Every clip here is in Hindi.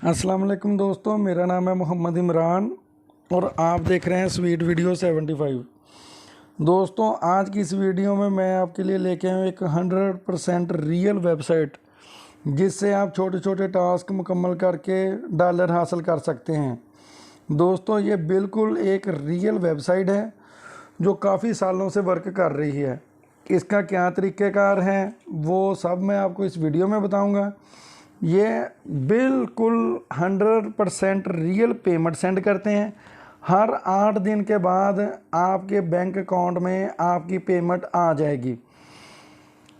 अस्सलाम वालेकुम दोस्तों, मेरा नाम है मोहम्मद इमरान और आप देख रहे हैं स्वीट वीडियो 75। दोस्तों, आज की इस वीडियो में मैं आपके लिए लेके आया हूँ एक 100% रियल वेबसाइट जिससे आप छोटे छोटे टास्क मुकम्मल करके डॉलर हासिल कर सकते हैं। दोस्तों, ये बिल्कुल एक रियल वेबसाइट है जो काफ़ी सालों से वर्क कर रही है। इसका क्या तरीक़ेकार है वो सब मैं आपको इस वीडियो में बताऊंगा। ये बिल्कुल 100% रियल पेमेंट सेंड करते हैं। हर 8 दिन के बाद आपके बैंक अकाउंट में आपकी पेमेंट आ जाएगी।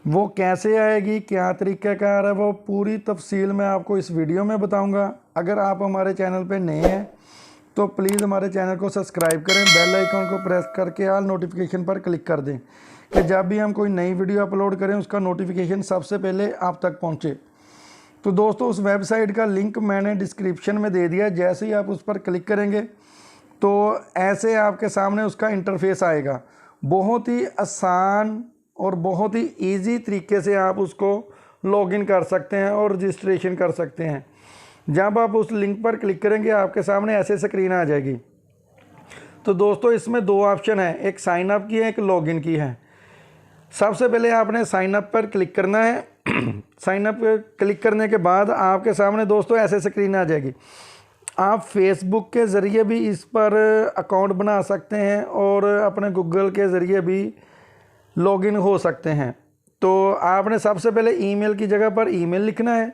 वो कैसे आएगी, क्या तरीक़ाकार है, वो पूरी तफसील मैं आपको इस वीडियो में बताऊंगा। अगर आप हमारे चैनल पे नए हैं तो प्लीज़ हमारे चैनल को सब्सक्राइब करें, बेल आइकन को प्रेस करके ऑल नोटिफिकेशन पर क्लिक कर दें कि जब भी हम कोई नई वीडियो अपलोड करें उसका नोटिफिकेशन सबसे पहले आप तक पहुँचे। तो दोस्तों, उस वेबसाइट का लिंक मैंने डिस्क्रिप्शन में दे दिया। जैसे ही आप उस पर क्लिक करेंगे तो ऐसे आपके सामने उसका इंटरफेस आएगा। बहुत ही आसान और बहुत ही इजी तरीके से आप उसको लॉगिन कर सकते हैं और रजिस्ट्रेशन कर सकते हैं। जब आप उस लिंक पर क्लिक करेंगे आपके सामने ऐसे स्क्रीन आ जाएगी। तो दोस्तों, इसमें 2 ऑप्शन है, एक साइन अप की है, एक लॉगिन की है। सबसे पहले आपने साइन अप पर क्लिक करना है। साइन अप क्लिक करने के बाद आपके सामने दोस्तों ऐसे स्क्रीन आ जाएगी। आप फेसबुक के ज़रिए भी इस पर अकाउंट बना सकते हैं और अपने गूगल के ज़रिए भी लॉगिन हो सकते हैं। तो आपने सबसे पहले ईमेल की जगह पर ईमेल लिखना है,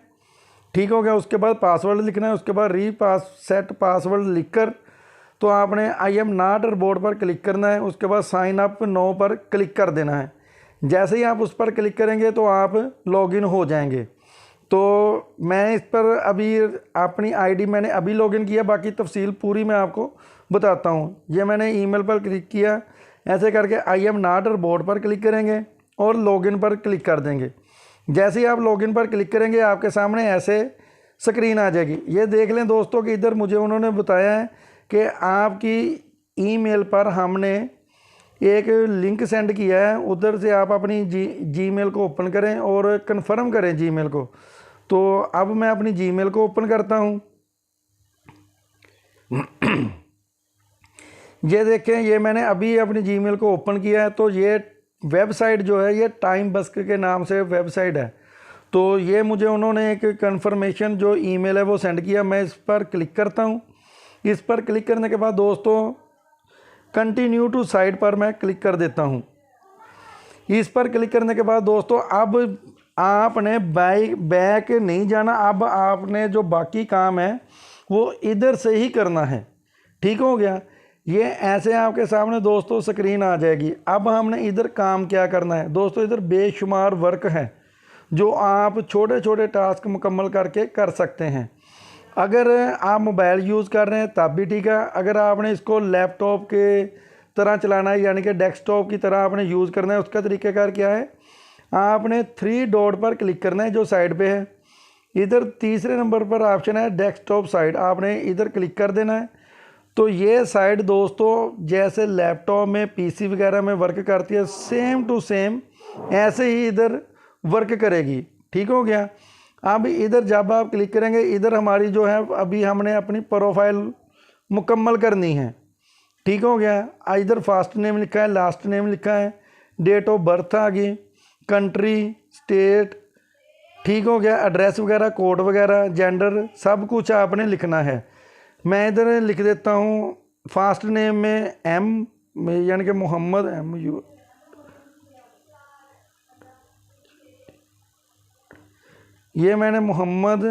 ठीक हो गया। उसके बाद पासवर्ड लिखना है, उसके बाद सेट पासवर्ड लिखकर तो आपने आई एम नॉट रोबोट पर क्लिक करना है। उसके बाद साइन अप नो पर क्लिक कर देना है। जैसे ही आप उस पर क्लिक करेंगे तो आप लॉगिन हो जाएंगे। तो मैं इस पर अभी अपनी आईडी मैंने अभी लॉगिन किया, बाकी तफसील पूरी मैं आपको बताता हूँ। ये मैंने ईमेल पर क्लिक किया, ऐसे करके आई एम नॉट रोबोट पर क्लिक करेंगे और लॉगिन पर क्लिक कर देंगे। जैसे ही आप लॉगिन पर क्लिक करेंगे आपके सामने ऐसे स्क्रीन आ जाएगी। ये देख लें दोस्तों कि इधर मुझे उन्होंने बताया है कि आपकी ईमेल पर हमने एक लिंक सेंड किया है, उधर से आप अपनी जीमेल को ओपन करें और कंफर्म करें जीमेल को। तो अब मैं अपनी जीमेल को ओपन करता हूं। ये देखें, ये मैंने अभी अपनी जीमेल को ओपन किया है। तो ये वेबसाइट जो है ये टाइम बस्क के नाम से वेबसाइट है। तो ये मुझे उन्होंने एक कंफर्मेशन जो ईमेल है वो सेंड किया। मैं इस पर क्लिक करता हूँ। इस पर क्लिक करने के बाद दोस्तों कंटिन्यू टू साइट पर मैं क्लिक कर देता हूं। इस पर क्लिक करने के बाद दोस्तों अब आपने बैक नहीं जाना। अब आपने जो बाकी काम है वो इधर से ही करना है, ठीक हो गया। ये ऐसे आपके सामने दोस्तों स्क्रीन आ जाएगी। अब हमने इधर काम क्या करना है दोस्तों, इधर बेशुमार वर्क है जो आप छोटे छोटे टास्क मुकम्मल करके कर सकते हैं। अगर आप मोबाइल यूज़ कर रहे हैं तब भी ठीक है। अगर आपने इसको लैपटॉप के तरह चलाना है, यानी कि डेस्कटॉप की तरह आपने यूज़ करना है, उसका तरीक़ाकार क्या है, आपने 3 डॉट पर क्लिक करना है जो साइड पे है। इधर तीसरे नंबर पर ऑप्शन है डेस्कटॉप साइड, आपने इधर क्लिक कर देना है। तो ये साइड दोस्तों जैसे लैपटॉप में पीसी वगैरह में वर्क करती है, सेम टू सेम ऐसे ही इधर वर्क करेगी, ठीक हो गया। अब इधर जब आप क्लिक करेंगे इधर हमारी जो है अभी हमने अपनी प्रोफाइल मुकम्मल करनी है, ठीक हो गया। इधर फर्स्ट नेम लिखा है, लास्ट नेम लिखा है, डेट ऑफ बर्थ आ गई, कंट्री, स्टेट, ठीक हो गया, एड्रेस वगैरह, कोड वगैरह, जेंडर, सब कुछ आपने लिखना है। मैं इधर लिख देता हूँ फर्स्ट नेम में एम यानी कि मोहम्मद MU, ये मैंने मोहम्मद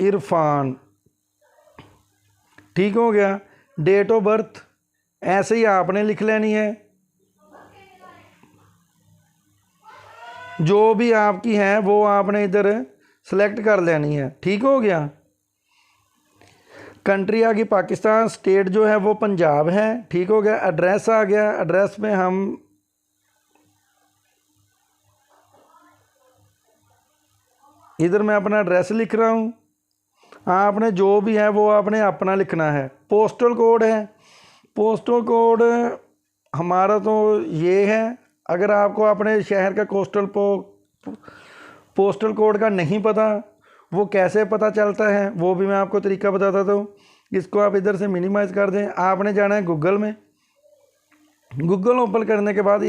इरफान, ठीक हो गया। डेट ऑफ बर्थ ऐसे ही आपने लिख लेनी है, जो भी आपकी है वो आपने इधर सेलेक्ट कर लेनी है, ठीक हो गया। कंट्री आ गई पाकिस्तान, स्टेट जो है वो पंजाब है, ठीक हो गया। एड्रेस आ गया, एड्रेस में हम इधर मैं अपना एड्रेस लिख रहा हूँ, आपने जो भी है वो आपने अपना लिखना है। पोस्टल कोड है, पोस्टल कोड हमारा तो ये है। अगर आपको अपने शहर का पोस्टल कोड का नहीं पता वो कैसे पता चलता है वो भी मैं आपको तरीका बताता हूँ। इसको आप इधर से मिनिमाइज़ कर दें। आपने जाना है गूगल में, गूगल ओपन करने के बाद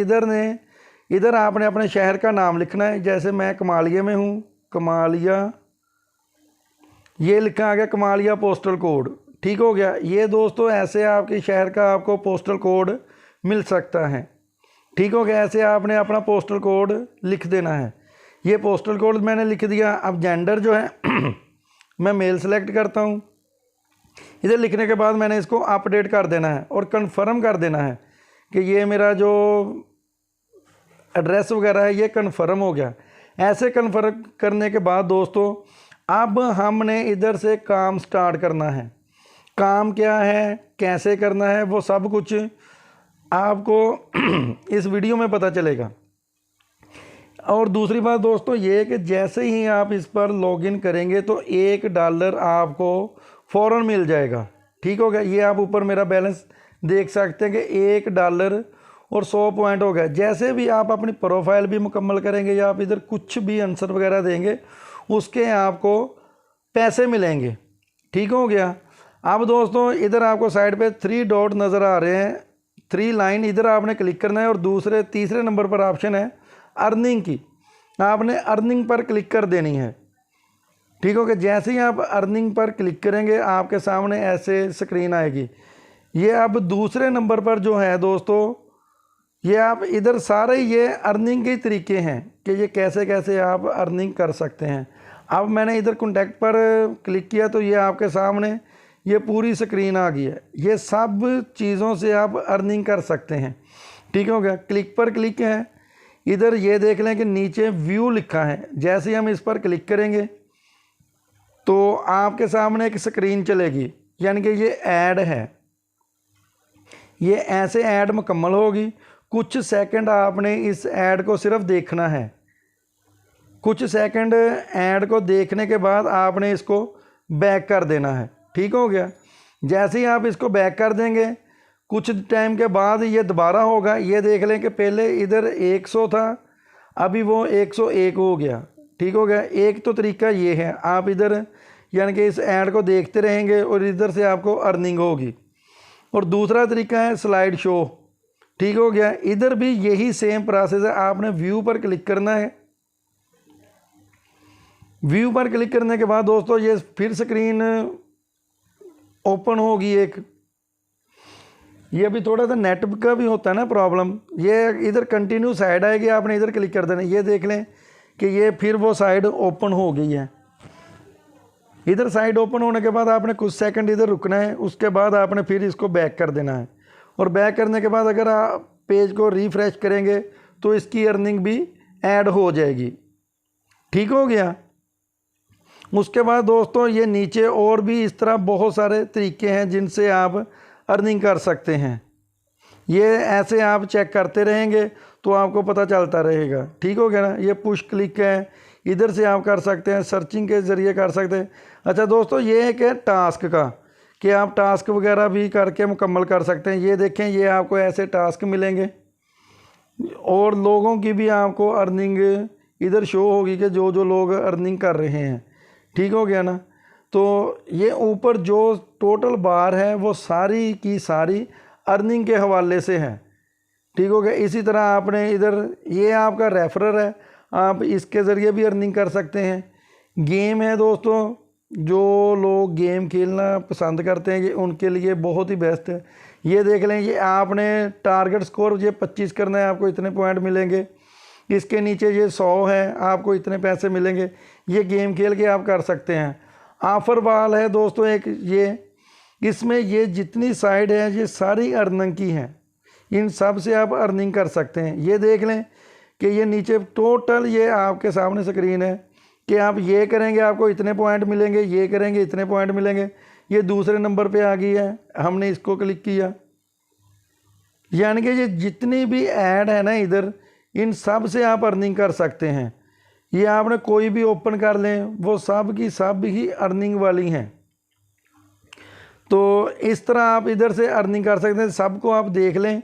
इधर आपने अपने शहर का नाम लिखना है। जैसे मैं कमालिया में हूँ, कमालिया, ये लिखा आ गया कमालिया पोस्टल कोड, ठीक हो गया। ये दोस्तों ऐसे आपके शहर का आपको पोस्टल कोड मिल सकता है, ठीक हो गया। ऐसे आपने अपना पोस्टल कोड लिख देना है। ये पोस्टल कोड मैंने लिख दिया। अब जेंडर जो है मैं मेल सेलेक्ट करता हूँ। इधर लिखने के बाद मैंने इसको अपडेट कर देना है और कंफर्म कर देना है कि ये मेरा जो एड्रेस वगैरह है ये कंफर्म हो गया। ऐसे कंफर्म करने के बाद दोस्तों अब हमने इधर से काम स्टार्ट करना है। काम क्या है, कैसे करना है, वो सब कुछ आपको इस वीडियो में पता चलेगा। और दूसरी बात दोस्तों ये कि जैसे ही आप इस पर लॉगिन करेंगे तो $1 आपको फ़ौरन मिल जाएगा, ठीक हो गया। ये आप ऊपर मेरा बैलेंस देख सकते हैं कि $1 और 100 पॉइंट हो गया। जैसे भी आप अपनी प्रोफाइल भी मुकम्मल करेंगे या आप इधर कुछ भी आंसर वगैरह देंगे उसके आपको पैसे मिलेंगे, ठीक हो गया। अब दोस्तों इधर आपको साइड पे 3 डॉट नज़र आ रहे हैं, 3 लाइन, इधर आपने क्लिक करना है और तीसरे नंबर पर ऑप्शन है अर्निंग की। आपने अर्निंग पर क्लिक कर देनी है, ठीक हो गया। जैसे ही आप अर्निंग पर क्लिक करेंगे आपके सामने ऐसे स्क्रीन आएगी। ये अब दूसरे नंबर पर जो है दोस्तों ये आप इधर सारे ये अर्निंग के तरीके हैं कि ये कैसे कैसे आप अर्निंग कर सकते हैं। अब मैंने इधर कॉन्टैक्ट पर क्लिक किया तो ये आपके सामने ये पूरी स्क्रीन आ गई है। ये सब चीज़ों से आप अर्निंग कर सकते हैं, ठीक हो गया। क्लिक पर क्लिक है, इधर ये देख लें कि नीचे व्यू लिखा है। जैसे ही हम इस पर क्लिक करेंगे तो आपके सामने एक स्क्रीन चलेगी, यानी कि ये ऐड है। ये ऐसे ऐड मुकम्मल होगी। कुछ सेकंड आपने इस ऐड को सिर्फ देखना है। कुछ सेकंड ऐड को देखने के बाद आपने इसको बैक कर देना है, ठीक हो गया। जैसे ही आप इसको बैक कर देंगे कुछ टाइम के बाद ये दोबारा होगा। ये देख लें कि पहले इधर 100 था, अभी वो 101 हो गया, ठीक हो गया। एक तो तरीका ये है, आप इधर यानी कि इस ऐड को देखते रहेंगे और इधर से आपको अर्निंग होगी। और दूसरा तरीका है स्लाइड शो, ठीक हो गया। इधर भी यही सेम प्रोसेस है। आपने व्यू पर क्लिक करना है। व्यू पर क्लिक करने के बाद दोस्तों ये फिर स्क्रीन ओपन होगी एक। ये अभी थोड़ा सा नेट का भी होता है ना प्रॉब्लम। ये इधर कंटिन्यू साइड आएगी, आपने इधर क्लिक कर देना। ये देख लें कि ये फिर वो साइड ओपन हो गई है। इधर साइड ओपन होने के बाद आपने कुछ सेकंड इधर रुकना है, उसके बाद आपने फिर इसको बैक कर देना है। और बैक करने के बाद अगर आप पेज को रिफ़्रेश करेंगे तो इसकी अर्निंग भी ऐड हो जाएगी, ठीक हो गया। उसके बाद दोस्तों ये नीचे और भी इस तरह बहुत सारे तरीके हैं जिनसे आप अर्निंग कर सकते हैं। ये ऐसे आप चेक करते रहेंगे तो आपको पता चलता रहेगा, ठीक हो गया ना। ये पुश क्लिक है, इधर से आप कर सकते हैं, सर्चिंग के ज़रिए कर सकते हैं। अच्छा दोस्तों ये एक है टास्क का कि आप टास्क वगैरह भी करके मुकम्मल कर सकते हैं। ये देखें ये आपको ऐसे टास्क मिलेंगे और लोगों की भी आपको अर्निंग इधर शो होगी कि जो जो लोग अर्निंग कर रहे हैं, ठीक हो गया ना। तो ये ऊपर जो टोटल बार है वो सारी की सारी अर्निंग के हवाले से है, ठीक हो गया। इसी तरह आपने इधर ये आपका रेफरर है, आप इसके ज़रिए भी अर्निंग कर सकते हैं। गेम है दोस्तों, जो लोग गेम खेलना पसंद करते हैं ये उनके लिए बहुत ही बेस्ट है। ये देख लें ये आपने टारगेट स्कोर ये 25 करना है, आपको इतने पॉइंट मिलेंगे। इसके नीचे ये 100 है, आपको इतने पैसे मिलेंगे। ये गेम खेल के आप कर सकते हैं। ऑफ़र वाल है दोस्तों एक, ये इसमें ये जितनी साइड है ये सारी अर्निंग की हैं, इन सब से आप अर्निंग कर सकते हैं। ये देख लें कि ये नीचे टोटल ये आपके सामने स्क्रीन है कि आप ये करेंगे आपको इतने पॉइंट मिलेंगे, ये करेंगे इतने पॉइंट मिलेंगे। ये दूसरे नंबर पे आ गई है, हमने इसको क्लिक किया। यानी कि ये जितनी भी ऐड है ना इधर, इन सब से आप अर्निंग कर सकते हैं। ये आपने कोई भी ओपन कर लें वो सब की सब ही अर्निंग वाली हैं। तो इस तरह आप इधर से अर्निंग कर सकते हैं। सबको आप देख लें,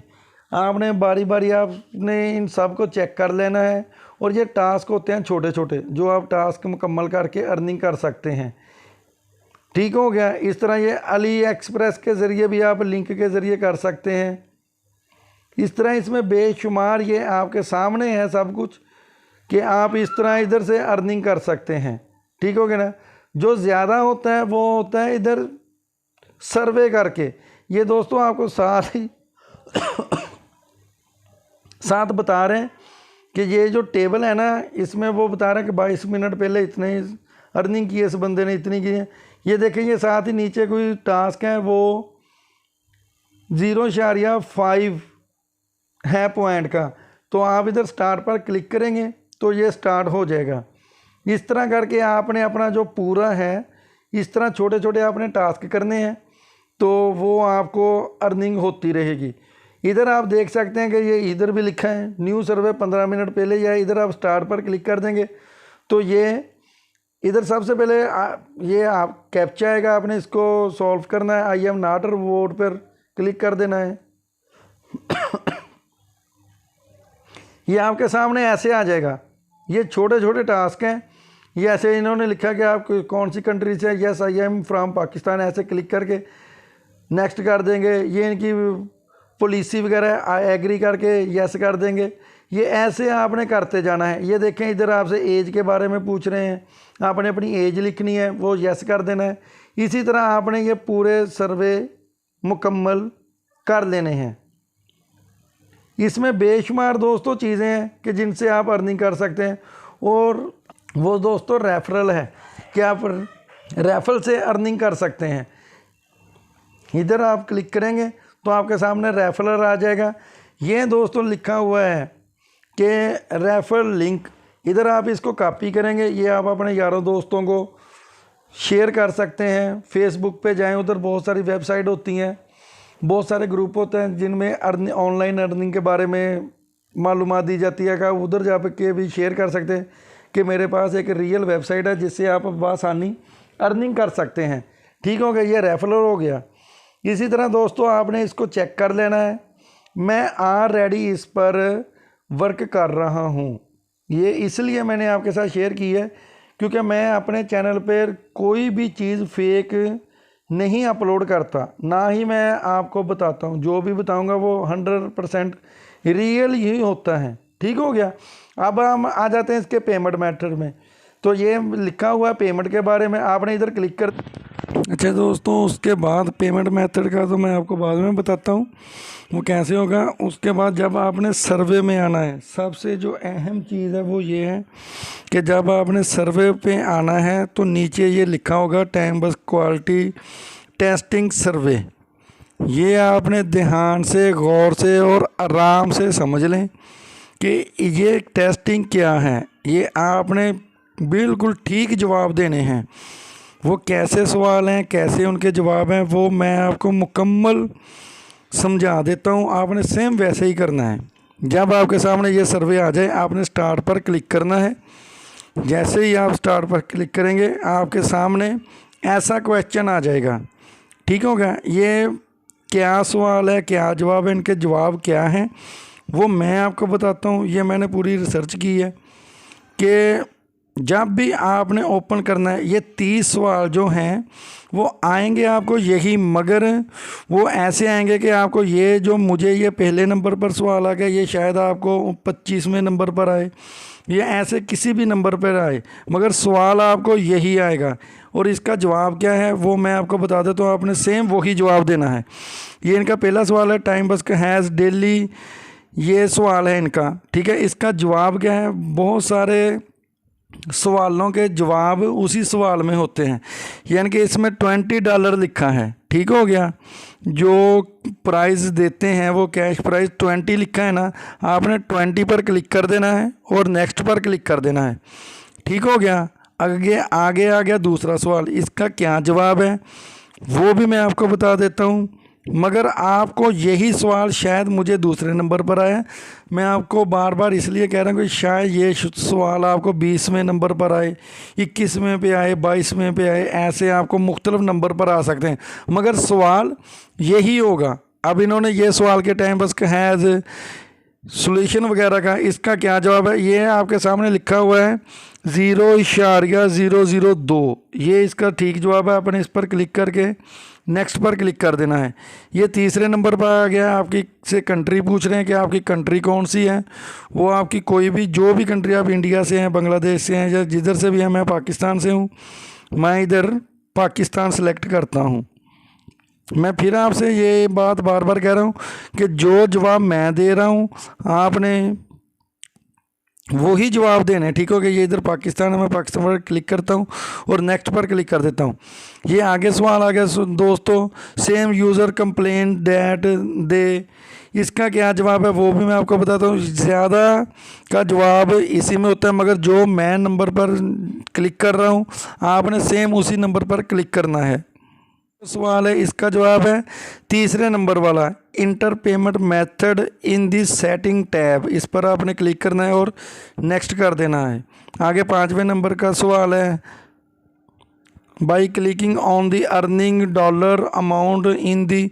आपने बारी बारी आपने इन सब को चेक कर लेना है। और ये टास्क होते हैं छोटे छोटे, जो आप टास्क मुकम्मल करके अर्निंग कर सकते हैं। ठीक हो गया। इस तरह ये अली एक्सप्रेस के ज़रिए भी आप लिंक के ज़रिए कर सकते हैं। इस तरह इसमें बेशुमार ये आपके सामने है सब कुछ कि आप इस तरह इधर से अर्निंग कर सकते हैं। ठीक हो गया ना। जो ज़्यादा होता है वो होता है इधर सर्वे करके। ये दोस्तों आपको साथ बता रहे हैं कि ये जो टेबल है ना, इसमें वो बता रहे हैं कि 22 मिनट पहले इतने ही अर्निंग की है, इस बंदे ने इतनी की है। ये देखें, ये साथ ही नीचे कोई टास्क है वो 0.5 है पॉइंट का, तो आप इधर स्टार्ट पर क्लिक करेंगे तो ये स्टार्ट हो जाएगा। इस तरह करके आपने अपना जो पूरा है, इस तरह छोटे छोटे आपने टास्क करने हैं, तो वो आपको अर्निंग होती रहेगी। इधर आप देख सकते हैं कि ये इधर भी लिखा है न्यू सर्वे 15 मिनट पहले, या इधर आप स्टार्ट पर क्लिक कर देंगे तो ये इधर सबसे पहले ये आप कैप्चा आएगा, आपने इसको सॉल्व करना है। आई एम नॉट रोबोट पर क्लिक कर देना है। ये आपके सामने ऐसे आ जाएगा। ये छोटे छोटे टास्क हैं। ये ऐसे इन्होंने लिखा कि आप कौन सी कंट्री से, yes I am from Pakistan, ऐसे क्लिक करके नेक्स्ट कर देंगे। ये इनकी पॉलिसी वगैरह एग्री करके यस कर देंगे। ये ऐसे आपने करते जाना है। ये देखें, इधर आपसे एज के बारे में पूछ रहे हैं, आपने अपनी एज लिखनी है, वो यस कर देना है। इसी तरह आपने ये पूरे सर्वे मुकम्मल कर लेने हैं। इसमें बेशुमार दोस्तों चीज़ें हैं कि जिनसे आप अर्निंग कर सकते हैं। और वो दोस्तों रेफरल है कि आप रेफरल से अर्निंग कर सकते हैं। इधर आप क्लिक करेंगे तो आपके सामने रेफरल आ जाएगा। ये दोस्तों लिखा हुआ है कि रेफरल लिंक, इधर आप इसको कॉपी करेंगे, ये आप अपने यारों दोस्तों को शेयर कर सकते हैं। फेसबुक पे जाएं, उधर बहुत सारी वेबसाइट होती हैं, बहुत सारे ग्रुप होते हैं जिनमें ऑनलाइन अर्निंग के बारे में मालूमात दी जाती है। का उधर जा के भी शेयर कर सकते हैं कि मेरे पास एक रियल वेबसाइट है जिससे आप आसानी अर्निंग कर सकते हैं। ठीक हो गया, ये रेफरल हो गया। इसी तरह दोस्तों आपने इसको चेक कर लेना है। मैं ऑलरेडी इस पर वर्क कर रहा हूँ। ये इसलिए मैंने आपके साथ शेयर की है क्योंकि मैं अपने चैनल पर कोई भी चीज़ फेक नहीं अपलोड करता, ना ही मैं आपको बताता हूँ। जो भी बताऊँगा वो 100% रियल ही होता है। ठीक हो गया। अब हम आ जाते हैं इसके पेमेंट मेथड में। तो ये लिखा हुआ है पेमेंट के बारे में, आपने इधर क्लिक कर। अच्छा दोस्तों, उसके बाद पेमेंट मेथड का तो मैं आपको बाद में बताता हूँ वो कैसे होगा। उसके बाद जब आपने सर्वे में आना है, सबसे जो अहम चीज़ है वो ये है कि जब आपने सर्वे पे आना है तो नीचे ये लिखा होगा टाइम बस क्वालिटी टेस्टिंग सर्वे। ये आपने ध्यान से, गौर से और आराम से समझ लें कि ये टेस्टिंग क्या है। ये आपने बिल्कुल ठीक जवाब देने हैं। वो कैसे सवाल हैं, कैसे उनके जवाब हैं, वो मैं आपको मुकम्मल समझा देता हूँ। आपने सेम वैसे ही करना है। जब आपके सामने ये सर्वे आ जाए, आपने स्टार्ट पर क्लिक करना है। जैसे ही आप स्टार्ट पर क्लिक करेंगे, आपके सामने ऐसा क्वेश्चन आ जाएगा। ठीक होगा। ये क्या सवाल है, क्या जवाब है, इनके जवाब क्या हैं, वो मैं आपको बताता हूँ। ये मैंने पूरी रिसर्च की है कि जब भी आपने ओपन करना है, ये 30 सवाल जो हैं वो आएंगे आपको यही, मगर वो ऐसे आएंगे कि आपको ये जो मुझे ये पहले नंबर पर सवाल आ गया, ये शायद आपको 25वें नंबर पर आए, ये ऐसे किसी भी नंबर पर आए, मगर सवाल आपको यही आएगा। और इसका जवाब क्या है वो मैं आपको बता देता हूँ। आपने सेम वही जवाब देना है। ये इनका पहला सवाल है, टाइम बस का हैज़ डेली, ये सवाल है इनका। ठीक है। इसका जवाब क्या है, बहुत सारे सवालों के जवाब उसी सवाल में होते हैं, यानी कि इसमें $20 लिखा है। ठीक हो गया। जो प्राइस देते हैं वो कैश प्राइस 20 लिखा है ना, आपने 20 पर क्लिक कर देना है और नेक्स्ट पर क्लिक कर देना है। ठीक हो गया। आगे आगे आ गया दूसरा सवाल, इसका क्या जवाब है वो भी मैं आपको बता देता हूँ, मगर आपको यही सवाल शायद मुझे दूसरे नंबर पर आया। मैं आपको बार बार इसलिए कह रहा हूँ कि शायद ये सवाल आपको 20वें नंबर पर आए, 21वें पे आए, 22वें पे आए, ऐसे आपको मुख्तलिफ नंबर पर आ सकते हैं, मगर सवाल यही होगा। अब इन्होंने ये सवाल के टाइम बस हैज़ सॉल्यूशन वगैरह का, इसका क्या जवाब है? ये आपके सामने लिखा हुआ है 0.002, ये इसका ठीक जवाब है। अपने इस पर क्लिक करके नेक्स्ट पर क्लिक कर देना है। ये तीसरे नंबर पर आ गया। आपकी से कंट्री पूछ रहे हैं कि आपकी कंट्री कौन सी है। वो आपकी कोई भी, जो भी कंट्री, आप इंडिया से हैं, बांग्लादेश से हैं, या जिधर से भी हैं। मैं पाकिस्तान से हूँ, मैं इधर पाकिस्तान सेलेक्ट करता हूँ। मैं फिर आपसे ये बात बार बार कह रहा हूँ कि जो जवाब मैं दे रहा हूँ आपने वो ही जवाब देने, ठीक हो गया। ये इधर पाकिस्तान है, मैं पाकिस्तान पर क्लिक करता हूँ और नेक्स्ट पर क्लिक कर देता हूँ। ये आगे सवाल आ गया दोस्तों, सेम यूज़र कंप्लेन डैट दे, इसका क्या जवाब है वो भी मैं आपको बताता हूँ। ज़्यादा का जवाब इसी में होता है, मगर जो मैं नंबर पर क्लिक कर रहा हूँ आपने सेम उसी नंबर पर क्लिक करना है। सवाल है, इसका जवाब है तीसरे नंबर वाला, inter payment method in the setting tab, इस पर आपने क्लिक करना है और नेक्स्ट कर देना है। आगे 5वें नंबर का सवाल है, by clicking on the earning dollar amount in the,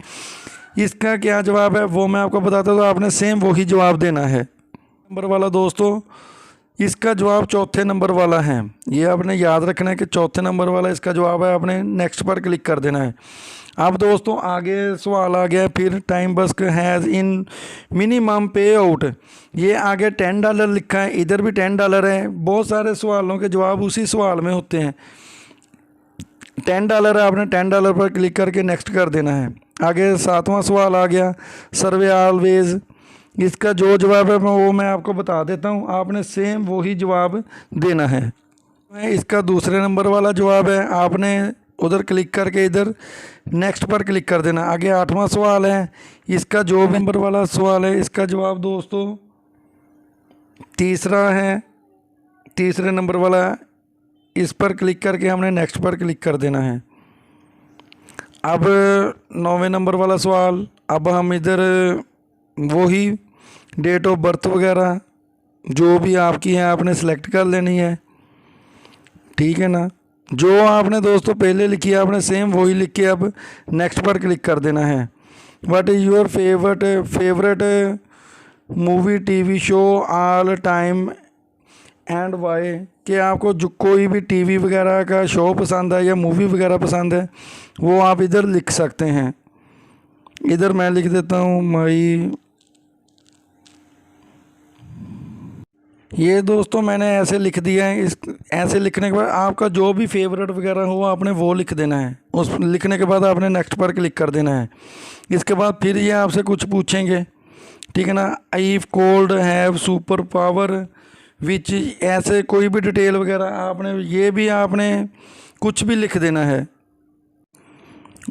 इसका क्या जवाब है वो मैं आपको बताता हूँ। तो आपने सेम वही जवाब देना है। नंबर वाला दोस्तों, इसका जवाब चौथे नंबर वाला है। ये आपने याद रखना है कि चौथे नंबर वाला इसका जवाब है। आपने नेक्स्ट पर क्लिक कर देना है। अब दोस्तों आगे सवाल आ गया फिर, टाइम बस्क हैज़ इन मिनिमम पे आउट, ये आगे $10 लिखा है, इधर भी $10 है। बहुत सारे सवालों के जवाब उसी सवाल में होते हैं। $10 है, आपने $10 पर क्लिक करके नेक्स्ट कर देना है। आगे 7वां सवाल आ गया, सर्वे ऑलवेज, इसका जो जवाब है वो मैं आपको बता देता हूँ, आपने सेम वही जवाब देना है। इसका दूसरे नंबर वाला जवाब है, आपने उधर क्लिक करके इधर नेक्स्ट पर क्लिक कर देना। आगे 8वां सवाल है, इसका जो नंबर वाला सवाल है इसका जवाब दोस्तों तीसरा है, तीसरे नंबर वाला, इस पर क्लिक करके हमने नेक्स्ट पर क्लिक कर देना है। अब 9वें नंबर वाला सवाल, अब हम इधर वही डेट ऑफ बर्थ वगैरह जो भी आपकी है आपने सेलेक्ट कर लेनी है, ठीक है ना। जो आपने दोस्तों पहले लिखी है आपने सेम वही लिख के अब नेक्स्ट पर क्लिक कर देना है। What is your favourite movie TV show all time and why, कि आपको जो कोई भी टीवी वगैरह का शो पसंद है या मूवी वगैरह पसंद है वो आप इधर लिख सकते हैं। इधर मैं लिख देता हूँ माई, ये दोस्तों मैंने ऐसे लिख दिया है। इस ऐसे लिखने के बाद आपका जो भी फेवरेट वगैरह हो आपने वो लिख देना है। उस लिखने के बाद आपने नेक्स्ट पर क्लिक कर देना है। इसके बाद फिर ये आपसे कुछ पूछेंगे, ठीक है ना। If cold have super power which, ऐसे कोई भी डिटेल वगैरह आपने, ये भी आपने कुछ भी लिख देना है।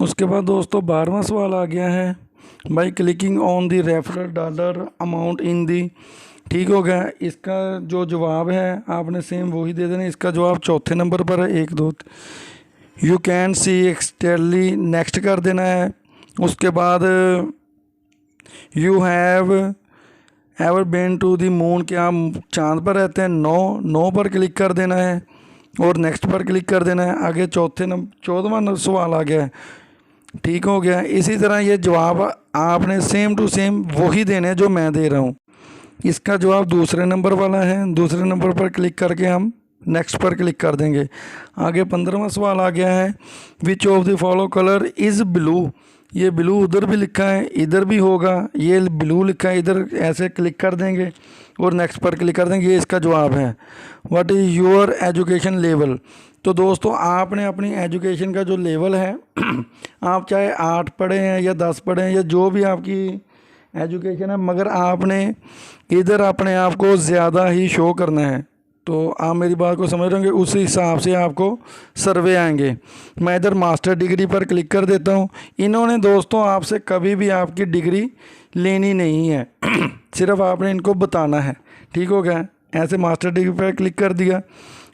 उसके बाद दोस्तों 12वां सवाल आ गया है, by clicking on the referral dollar amount in the, ठीक हो गया। इसका जो जवाब है आपने सेम वही दे देना। इसका जवाब चौथे नंबर पर है, 1 2। You can see exactly, next कर देना है। उसके बाद you have ever been to the moon, क्या आप चांद पर रहते हैं, 9 पर क्लिक कर देना है और नेक्स्ट पर क्लिक कर देना है। आगे 14वां सवाल आ गया है, ठीक हो गया। इसी तरह ये जवाब आपने सेम टू सेम वही देने जो मैं दे रहा हूँ। इसका जवाब दूसरे नंबर वाला है, दूसरे नंबर पर क्लिक करके हम नेक्स्ट पर क्लिक कर देंगे। आगे 15वां सवाल आ गया है, which of the follow colour is blue, ये ब्लू उधर भी लिखा है इधर भी होगा, ये ब्लू लिखा है इधर, ऐसे क्लिक कर देंगे और नेक्स्ट पर क्लिक कर देंगे। ये इसका जवाब है। What is your education level, तो दोस्तों आपने अपनी एजुकेशन का जो लेवल है आप चाहे 8 पढ़े हैं या 10 पढ़े हैं या जो भी आपकी एजुकेशन है, मगर आपने इधर अपने आप को ज़्यादा ही शो करना है। तो आप मेरी बात को समझ रहे होंगे, उस हिसाब से आपको सर्वे आएंगे। मैं इधर मास्टर डिग्री पर क्लिक कर देता हूँ। इन्होंने दोस्तों आपसे कभी भी आपकी डिग्री लेनी नहीं है सिर्फ आपने इनको बताना है, ठीक हो गया। ऐसे मास्टर डिग्री पर क्लिक कर दिया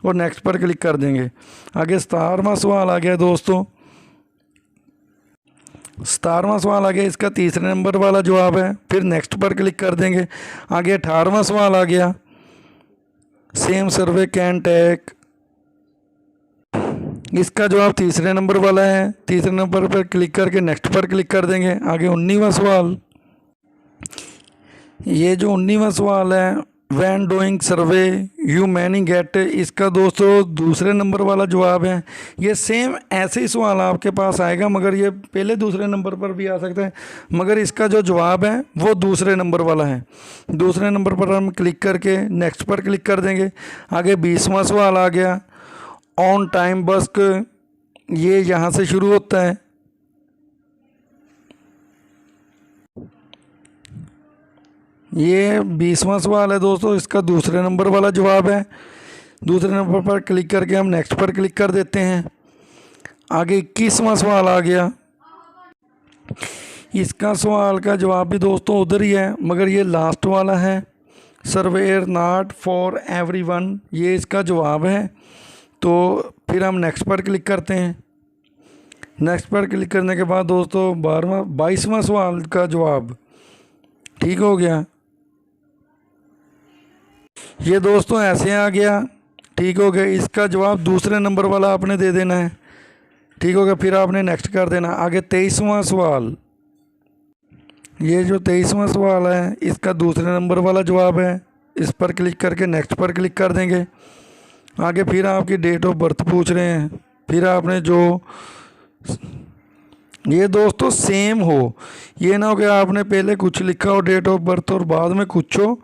और नेक्स्ट पर क्लिक कर देंगे। आगे 17वां सवाल आ गया दोस्तों, 17वां सवाल आ गया, इसका तीसरे नंबर वाला जवाब है। फिर नेक्स्ट पर क्लिक कर देंगे। आगे 18वां सवाल आ गया, सेम सर्वे कैन टेक इसका जवाब तीसरे नंबर वाला है। तीसरे नंबर पर क्लिक करके नेक्स्ट पर क्लिक कर देंगे। आगे 19वां सवाल, ये जो 19वां सवाल है, when doing survey you many get, इसका दोस्तों दूसरे नंबर वाला जवाब है। ये सेम ऐसे ही सवाल आपके पास आएगा, मगर ये पहले दूसरे नंबर पर भी आ सकता है, मगर इसका जो जवाब है वो दूसरे नंबर वाला है। दूसरे नंबर पर हम क्लिक करके नेक्स्ट पर क्लिक कर देंगे। आगे 20वां सवाल आ गया, ऑन टाइम बस्क, ये यहाँ से शुरू होता है। ये 20वां सवाल है दोस्तों, इसका दूसरे नंबर वाला जवाब है। दूसरे नंबर पर क्लिक करके हम नेक्स्ट पर क्लिक कर देते हैं। आगे 21वां सवाल आ गया, इसका सवाल का जवाब भी दोस्तों उधर ही है, मगर ये लास्ट वाला है, सर्वेयर नॉट फॉर एवरीवन, ये इसका जवाब है। तो फिर हम नेक्स्ट पर क्लिक करते हैं। नेक्स्ट पर क्लिक करने के बाद दोस्तों 22वां सवाल का जवाब ठीक हो गया। ये दोस्तों ऐसे आ गया, ठीक हो गया। इसका जवाब दूसरे नंबर वाला आपने दे देना है, ठीक हो गया। फिर आपने नेक्स्ट कर देना। आगे 23वां सवाल, ये जो 23वां सवाल है, इसका दूसरे नंबर वाला जवाब है। इस पर क्लिक करके नेक्स्ट पर क्लिक कर देंगे। आगे फिर आपकी डेट ऑफ बर्थ पूछ रहे हैं। फिर आपने जो, ये दोस्तों सेम हो, ये ना हो कि आपने पहले कुछ लिखा हो डेट ऑफ बर्थ और बाद में कुछ हो,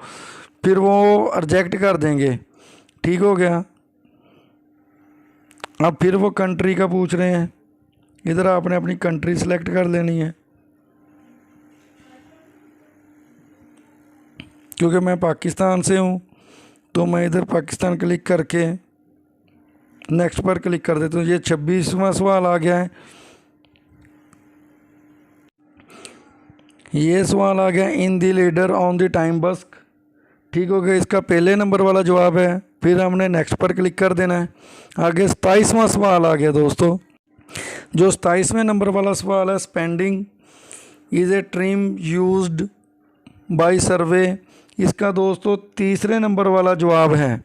फिर वो रिजेक्ट कर देंगे, ठीक हो गया। अब फिर वो कंट्री का पूछ रहे हैं, इधर आपने अपनी कंट्री सेलेक्ट कर लेनी है। क्योंकि मैं पाकिस्तान से हूँ तो मैं इधर पाकिस्तान क्लिक करके नेक्स्ट पर क्लिक कर देता हूँ। ये 26वां सवाल आ गया है। ये सवाल आ गया, in the leader on the time बस्क, ठीक हो गया। इसका पहले नंबर वाला जवाब है। फिर हमने नेक्स्ट पर क्लिक कर देना है। आगे 27वां सवाल आ गया दोस्तों, जो 27वें नंबर वाला सवाल है, spending is a trim used by survey, इसका दोस्तों तीसरे नंबर वाला जवाब है,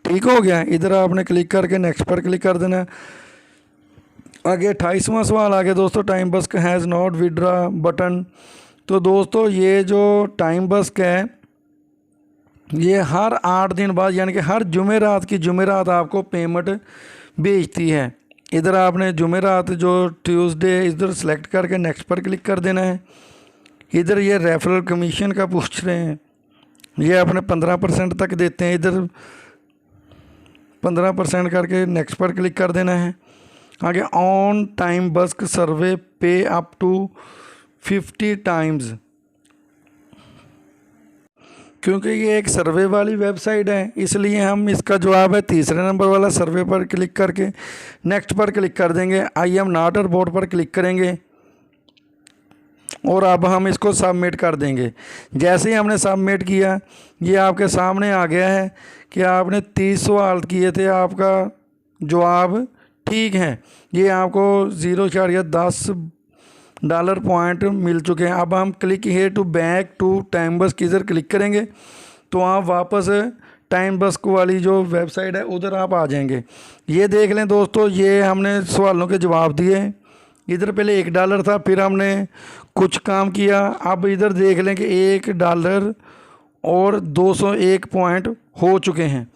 ठीक हो गया। इधर आपने क्लिक करके नेक्स्ट पर क्लिक कर देना है। आगे 28वां सवाल आ गया दोस्तों, टाइम बस्क हैज़ नॉट विड्रा बटन, तो दोस्तों ये जो टाइम बस्क है, ये हर 8 दिन बाद यानी कि हर जुमेरात की जुमेरात आपको पेमेंट भेजती है। इधर आपने जुमेरात जो ट्यूसडे, इधर सेलेक्ट करके नेक्स्ट पर क्लिक कर देना है। इधर ये रेफरल कमीशन का पूछ रहे हैं, ये अपने 15% तक देते हैं। इधर 15% करके नेक्स्ट पर क्लिक कर देना है। आगे ऑन टाइम बस्क सर्वे पे अप टू 50 टाइम्स, क्योंकि ये एक सर्वे वाली वेबसाइट है, इसलिए हम इसका जवाब है तीसरे नंबर वाला, सर्वे पर क्लिक करके नेक्स्ट पर क्लिक कर देंगे। I am not a board पर क्लिक करेंगे और अब हम इसको सबमिट कर देंगे। जैसे ही हमने सबमिट किया, ये आपके सामने आ गया है कि आपने 30 सवाल किए थे, आपका जवाब ठीक है। ये आपको $0.10 पॉइंट मिल चुके हैं। अब हम click here to back to time busk, इधर क्लिक करेंगे तो आप वापस टाइम बस्क वाली जो वेबसाइट है उधर आप आ जाएंगे। ये देख लें दोस्तों, ये हमने सवालों के जवाब दिए। इधर पहले $1 था, फिर हमने कुछ काम किया। अब इधर देख लें कि $1 और 201 पॉइंट हो चुके हैं।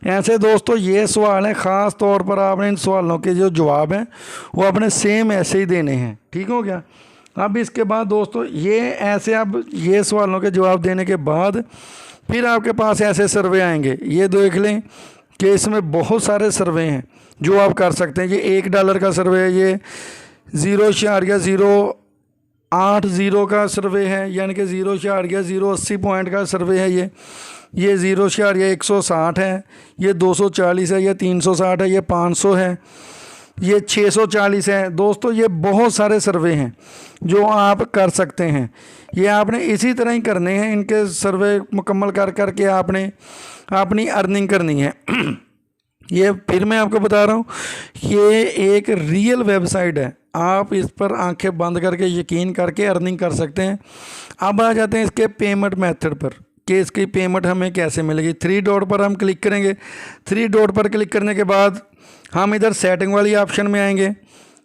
ऐसे दोस्तों ये सवाल हैं, ख़ास तौर पर आपने इन सवालों के जो जवाब हैं वो अपने सेम ऐसे ही देने हैं, ठीक हो गया। अब इसके बाद दोस्तों ये ऐसे, अब ये सवालों के जवाब देने के बाद फिर आपके पास ऐसे सर्वे आएंगे। ये देख लें कि इसमें बहुत सारे सर्वे हैं जो आप कर सकते हैं। ये $1 का सर्वे है, ये 0.080 का सर्वे है, यानी कि 0.080 पॉइंट का सर्वे है। ये 0.160 है, ये 240 है, ये 360 है, ये 500 है, ये 640 है। दोस्तों ये बहुत सारे सर्वे हैं जो आप कर सकते हैं। ये आपने इसी तरह ही करने हैं, इनके सर्वे मुकम्मल कर करके आपने अपनी अर्निंग करनी है। ये फिर मैं आपको बता रहा हूँ, ये एक रियल वेबसाइट है, आप इस पर आंखें बंद करके यकीन करके अर्निंग कर सकते हैं। अब आ जाते हैं इसके पेमेंट मेथड पर कि इसकी पेमेंट हमें कैसे मिलेगी। 3 डॉट पर हम क्लिक करेंगे। 3 डॉट पर क्लिक करने के बाद हम इधर सेटिंग वाली ऑप्शन में आएंगे।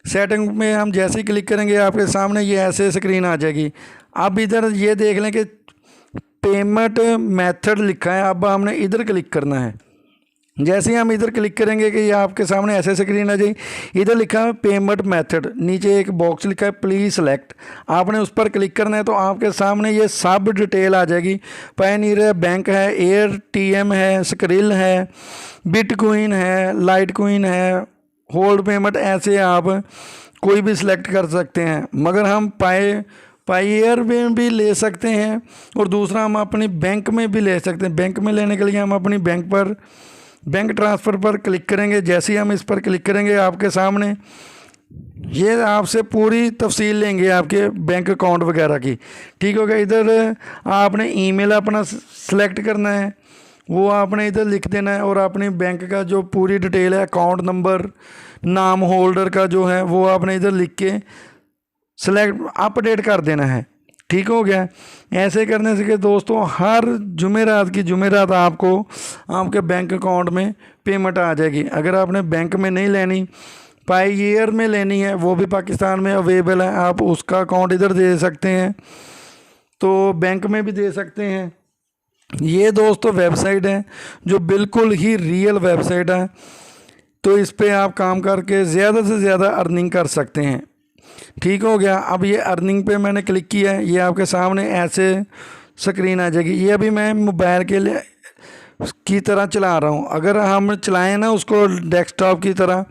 सेटिंग में हम जैसे ही क्लिक करेंगे आपके सामने ये ऐसे स्क्रीन आ जाएगी। अब इधर ये देख लें कि पेमेंट मेथड लिखा है, अब हमने इधर क्लिक करना है। जैसे ही हम इधर क्लिक करेंगे कि ये आपके सामने ऐसे स्क्रीन आ जाएगी। इधर लिखा है पेमेंट मेथड, नीचे एक बॉक्स लिखा है प्लीज़ सेलेक्ट, आपने उस पर क्लिक करना है। तो आपके सामने ये सब डिटेल आ जाएगी। पायनीयर बैंक है, AirTM है, स्क्रिल है, बिटकॉइन है, लाइटकॉइन है, होल्ड पेमेंट, ऐसे आप कोई भी सिलेक्ट कर सकते हैं। मगर हम पायर में भी ले सकते हैं और दूसरा हम अपनी बैंक में भी ले सकते हैं। बैंक में लेने के लिए हम अपनी बैंक ट्रांसफ़र पर क्लिक करेंगे। जैसे ही हम इस पर क्लिक करेंगे आपके सामने ये आपसे पूरी तफसील लेंगे आपके बैंक अकाउंट वगैरह की। ठीक हो गया। इधर आपने ईमेल अपना सेलेक्ट करना है, वो आपने इधर लिख देना है और अपने बैंक का जो पूरी डिटेल है, अकाउंट नंबर, नाम होल्डर का जो है वो आपने इधर लिख के सेलेक्ट अपडेट कर देना है। ठीक हो गया। ऐसे करने से कि दोस्तों हर जुमेरात की जुमेरात आपको आपके बैंक अकाउंट में पेमेंट आ जाएगी। अगर आपने बैंक में नहीं लेनी, पायनीयर में लेनी है, वो भी पाकिस्तान में अवेलेबल है, आप उसका अकाउंट इधर दे सकते हैं, तो बैंक में भी दे सकते हैं। ये दोस्तों वेबसाइट है जो बिल्कुल ही रियल वेबसाइट है, तो इस पर आप काम करके ज़्यादा से ज़्यादा अर्निंग कर सकते हैं। ठीक हो गया। अब ये अर्निंग पे मैंने क्लिक किया है, ये आपके सामने ऐसे स्क्रीन आ जाएगी। ये अभी मैं मोबाइल के लिए की तरह चला रहा हूँ। अगर हम चलाएं ना उसको डेस्कटॉप की तरह,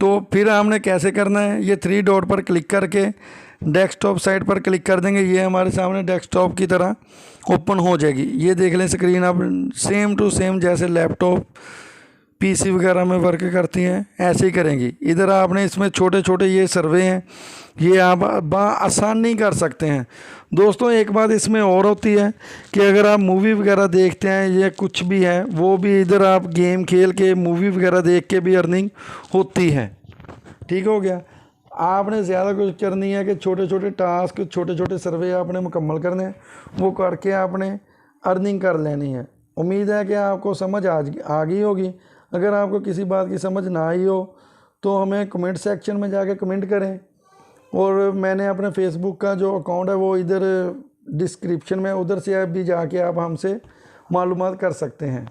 तो फिर हमने कैसे करना है, ये 3 डॉट पर क्लिक करके डेस्कटॉप साइड पर क्लिक कर देंगे। ये हमारे सामने डेस्कटॉप की तरह ओपन हो जाएगी। ये देख लें स्क्रीन अब सेम टू सेम जैसे लैपटॉप PC वगैरह में वर्क करती हैं ऐसे ही करेंगी। इधर आपने इसमें छोटे छोटे ये सर्वे हैं, ये आप आसानी कर सकते हैं। दोस्तों एक बात इसमें और होती है कि अगर आप मूवी वगैरह देखते हैं या कुछ भी है, वो भी इधर आप गेम खेल के मूवी वगैरह देख के भी अर्निंग होती है। ठीक हो गया। आपने ज़्यादा कुछ करनी है कि छोटे छोटे टास्क, छोटे छोटे सर्वे आपने मुकम्मल करने हैं, वो करके आपने अर्निंग कर लेनी है। उम्मीद है कि आपको समझ आ गई होगी। अगर आपको किसी बात की समझ ना आई हो तो हमें कमेंट सेक्शन में जाके कमेंट करें, और मैंने अपने फेसबुक का जो अकाउंट है वो इधर डिस्क्रिप्शन में, उधर से भी जाके आप हमसे मालूमात कर सकते हैं।